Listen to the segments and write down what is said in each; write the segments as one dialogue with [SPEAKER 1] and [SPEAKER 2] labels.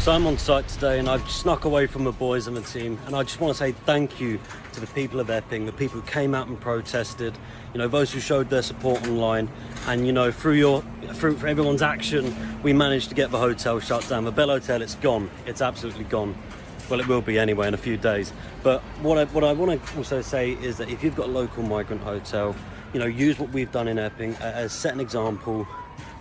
[SPEAKER 1] So I'm on site today and I've snuck away from the boys and the team, and I just want to say thank you to the people of Epping, the people who came out and protested, you know, those who showed their support online, and you know, through everyone's action, we managed to get the hotel shut down. The Bell Hotel, it's gone. It's absolutely gone. Well, it will be anyway in a few days. But what I want to also say is that if you've got a local migrant hotel, you know, use what we've done in Epping as set an example.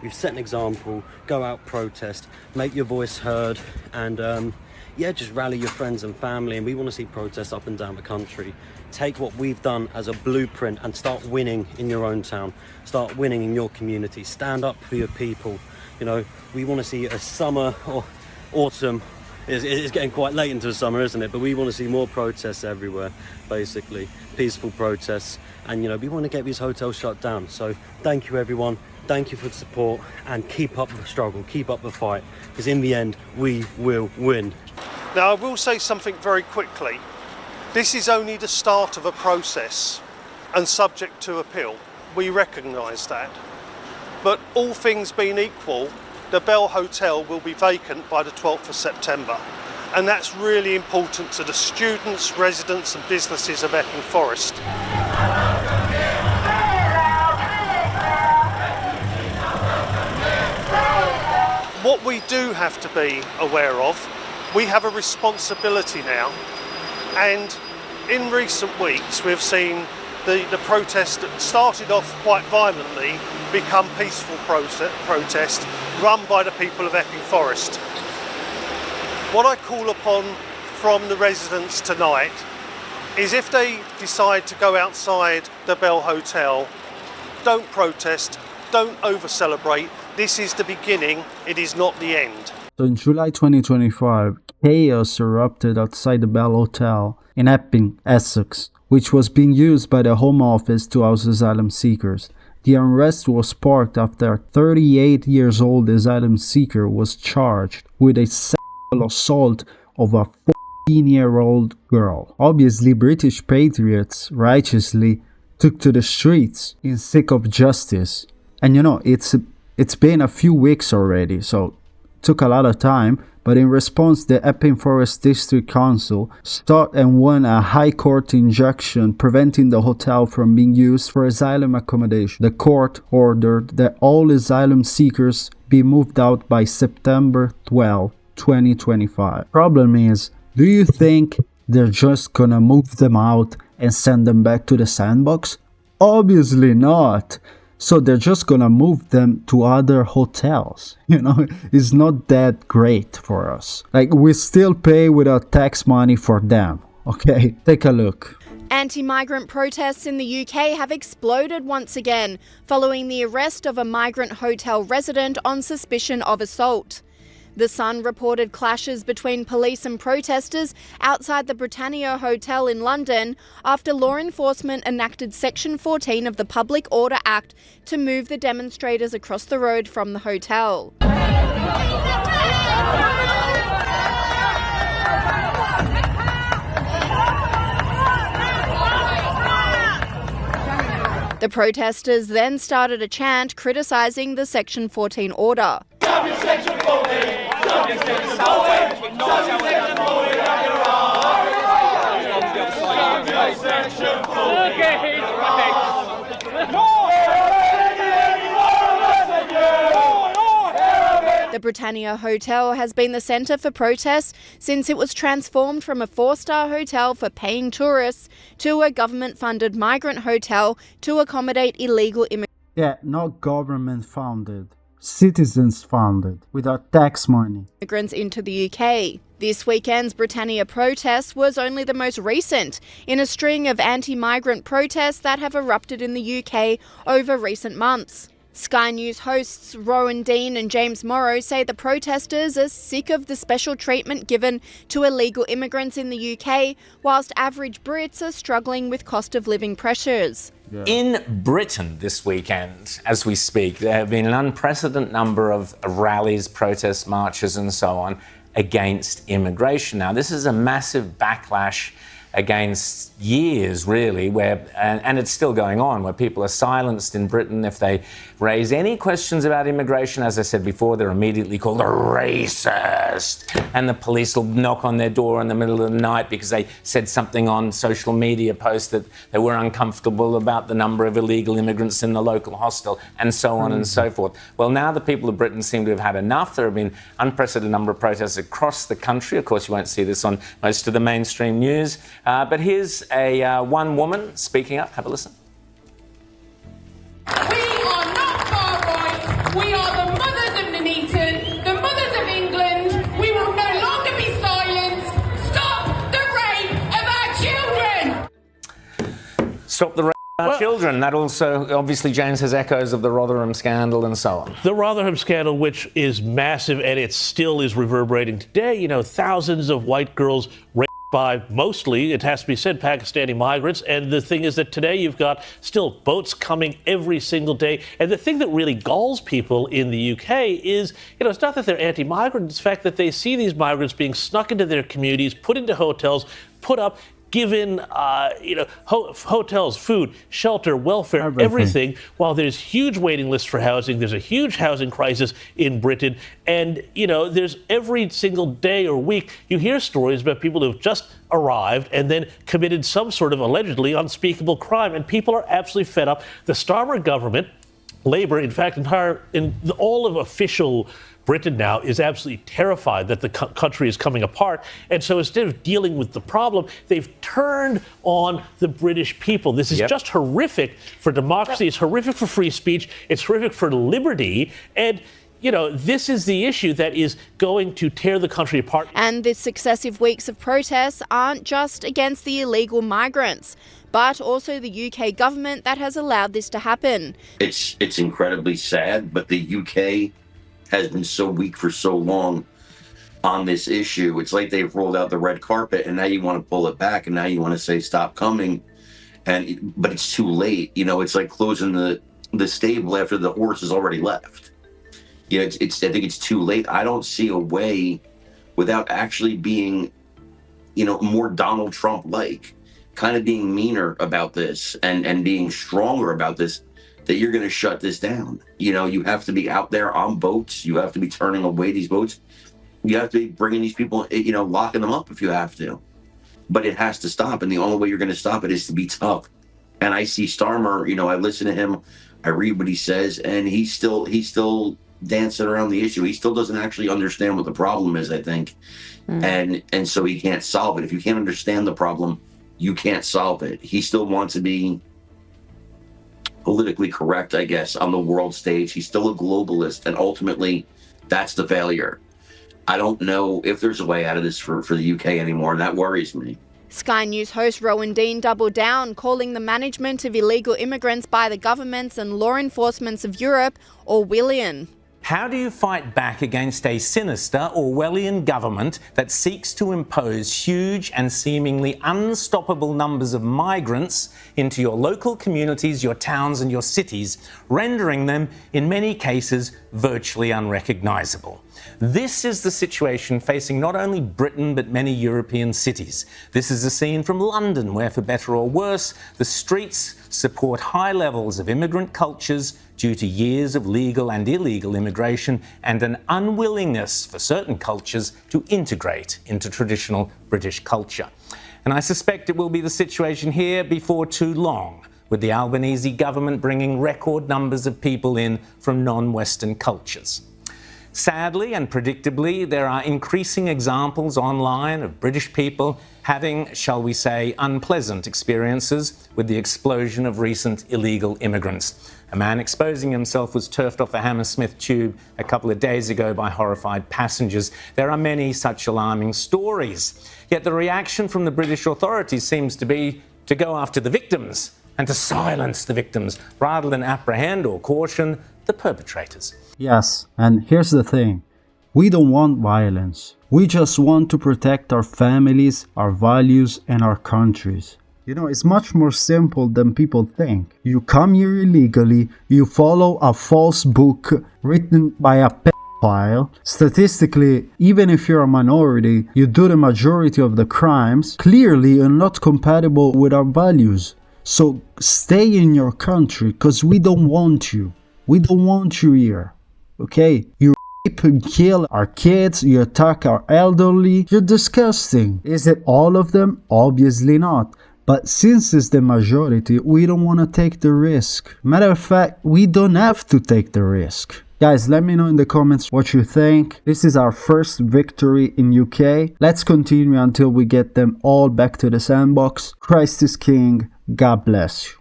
[SPEAKER 1] We've set an example, go out, protest, make your voice heard, and yeah, just rally your friends and family. And we want to see protests up and down the country. Take what we've done as a blueprint and start winning in your own town. Start winning in your community. Stand up for your people. You know, we want to see a summer or autumn. It's getting quite late into the summer, isn't it? But we want to see more protests everywhere, basically. Peaceful protests. And, you know, we want to get these hotels shut down. So thank you, everyone. Thank you for the support, and keep up the struggle, keep up the fight, because in the end, we will win.
[SPEAKER 2] Now, I will say something very quickly. This is only the start of a process and subject to appeal. We recognise that. But all things being equal, the Bell Hotel will be vacant by the 12th of September. And that's really important to the students, residents and businesses of Epping Forest. What we do have to be aware of, we have a responsibility now, and in recent weeks we've seen the protest that started off quite violently become peaceful protest run by the people of Epping Forest. What I call upon from the residents tonight is, if they decide to go outside the Bell Hotel, don't protest, don't over-celebrate. This is the beginning, it is not the end.
[SPEAKER 3] So in July 2025, chaos erupted outside the Bell Hotel in Epping, Essex, which was being used by the Home Office to house asylum seekers. The unrest was sparked after a 38-year-old asylum seeker was charged with a sexual assault of a 14-year-old girl. Obviously, British patriots righteously took to the streets in seek of justice. And you know, it's been a few weeks already, so it took a lot of time, but in response, the Epping Forest District Council sought and won a High Court injunction preventing the hotel from being used for asylum accommodation. The court ordered that all asylum seekers be moved out by September 12, 2025. Problem is, do you think they're just gonna move them out and send them back to the sandbox? Obviously not. So they're just gonna move them to other hotels. You know, it's not that great for us. Like, we still pay with our tax money for them. Okay, take a look.
[SPEAKER 4] Anti-migrant protests in the UK have exploded once again following the arrest of a migrant hotel resident on suspicion of assault. The Sun reported clashes between police and protesters outside the Britannia Hotel in London after law enforcement enacted Section 14 of the Public Order Act to move the demonstrators across the road from the hotel. The protesters then started a chant criticising the Section 14 order.
[SPEAKER 5] Section 14!
[SPEAKER 4] The Britannia Hotel has been the centre for protests since it was transformed from a 4-star hotel for paying tourists to a government-funded migrant hotel to accommodate illegal immigrants.
[SPEAKER 3] Yeah, not government-funded. Citizens-funded, with our tax money.
[SPEAKER 4] Migrants into the UK. This weekend's Britannia protest was only the most recent in a string of anti-migrant protests that have erupted in the UK over recent months. Sky News hosts Rowan Dean and James Morrow say the protesters are sick of the special treatment given to illegal immigrants in the UK, whilst average Brits are struggling with cost of living pressures.
[SPEAKER 6] Yeah. In Britain this weekend, as we speak, there have been an unprecedented number of rallies, protests, marches and so on against immigration. Now, this is a massive backlash against years, really, where, and it's still going on, where people are silenced in Britain. If they raise any questions about immigration, as I said before, they're immediately called a racist. And the police will knock on their door in the middle of the night because they said something on social media posts that they were uncomfortable about the number of illegal immigrants in the local hostel, and so on and so forth. Well, now the people of Britain seem to have had enough. There have been unprecedented number of protests across the country. Of course, you won't see this on most of the mainstream news. But here's one woman speaking up. Have a listen.
[SPEAKER 7] We are not far right. We are the mothers of Nuneaton, the mothers of England. We will no longer be silenced. Stop the rape of our children.
[SPEAKER 6] Stop the rape of our children. That also, obviously, James, has echoes of the Rotherham scandal and so on.
[SPEAKER 8] The Rotherham scandal, which is massive, and it still is reverberating today. You know, thousands of white girls raped by, mostly, it has to be said, Pakistani migrants. And the thing is that today you've got still boats coming every single day. And the thing that really galls people in the UK is, you know, it's not that they're anti-migrant. It's the fact that they see these migrants being snuck into their communities, put into hotels, put up, given, hotels, food, shelter, welfare, everything, while there's huge waiting lists for housing. There's a huge housing crisis in Britain. And, you know, there's every single day or week, you hear stories about people who've just arrived and then committed some sort of allegedly unspeakable crime. And people are absolutely fed up. The Starmer government, Labour, in fact, all of official Britain now is absolutely terrified that the country is coming apart. And so instead of dealing with the problem, they've turned on the British people. This is just horrific for democracy. It's horrific for free speech. It's horrific for liberty. And, you know, this is the issue that is going to tear the country apart.
[SPEAKER 4] And the successive weeks of protests aren't just against the illegal migrants, but also the UK government that has allowed this to happen.
[SPEAKER 9] It's incredibly sad, but the UK has been so weak for so long on this issue. It's like they've rolled out the red carpet and now you want to pull it back and now you want to say stop coming, but it's too late. You know, it's like closing the stable after the horse has already left. You know, I think it's too late. I don't see a way without actually being, you know, more Donald Trump-like, kind of being meaner about this and being stronger about this, that you're going to shut this down. You know, you have to be out there on boats. You have to be turning away these boats. You have to be bringing these people, you know, locking them up if you have to. But it has to stop. And the only way you're going to stop it is to be tough. And I see Starmer, you know, I listen to him, I read what he says, and he's still dancing around the issue. He still doesn't actually understand what the problem is, I think. And so he can't solve it. If you can't understand the problem, you can't solve it. He still wants to be politically correct, I guess, on the world stage. He's still a globalist, and ultimately, that's the failure. I don't know if there's a way out of this for the UK anymore, and that worries me.
[SPEAKER 4] Sky News host Rowan Dean doubled down, calling the management of illegal immigrants by the governments and law enforcements of Europe Orwellian.
[SPEAKER 6] How do you fight back against a sinister Orwellian government that seeks to impose huge and seemingly unstoppable numbers of migrants into your local communities, your towns and your cities, rendering them, in many cases, virtually unrecognisable? This is the situation facing not only Britain but many European cities. This is a scene from London where, for better or worse, the streets support high levels of immigrant cultures due to years of legal and illegal immigration and an unwillingness for certain cultures to integrate into traditional British culture. And I suspect it will be the situation here before too long, with the Albanese government bringing record numbers of people in from non-Western cultures. Sadly and predictably, there are increasing examples online of British people having, shall we say, unpleasant experiences with the explosion of recent illegal immigrants. A man exposing himself was turfed off the Hammersmith tube a couple of days ago by horrified passengers. There are many such alarming stories. Yet the reaction from the British authorities seems to be to go after the victims and to silence the victims rather than apprehend or caution the perpetrators.
[SPEAKER 3] Yes, and here's the thing. We don't want violence. We just want to protect our families, our values, and our countries. You know, it's much more simple than people think. You come here illegally, you follow a false book written by a pedophile. Statistically, even if you're a minority, you do the majority of the crimes. Clearly, you're not compatible with our values. So stay in your country, because we don't want you. We don't want you here. Okay? You rape and kill our kids, you attack our elderly. You're disgusting. Is it all of them? Obviously not. But since it's the majority, we don't want to take the risk. Matter of fact, we don't have to take the risk. Guys, let me know in the comments what you think. This is our first victory in UK. Let's continue until we get them all back to the sandbox. Christ is King. God bless you.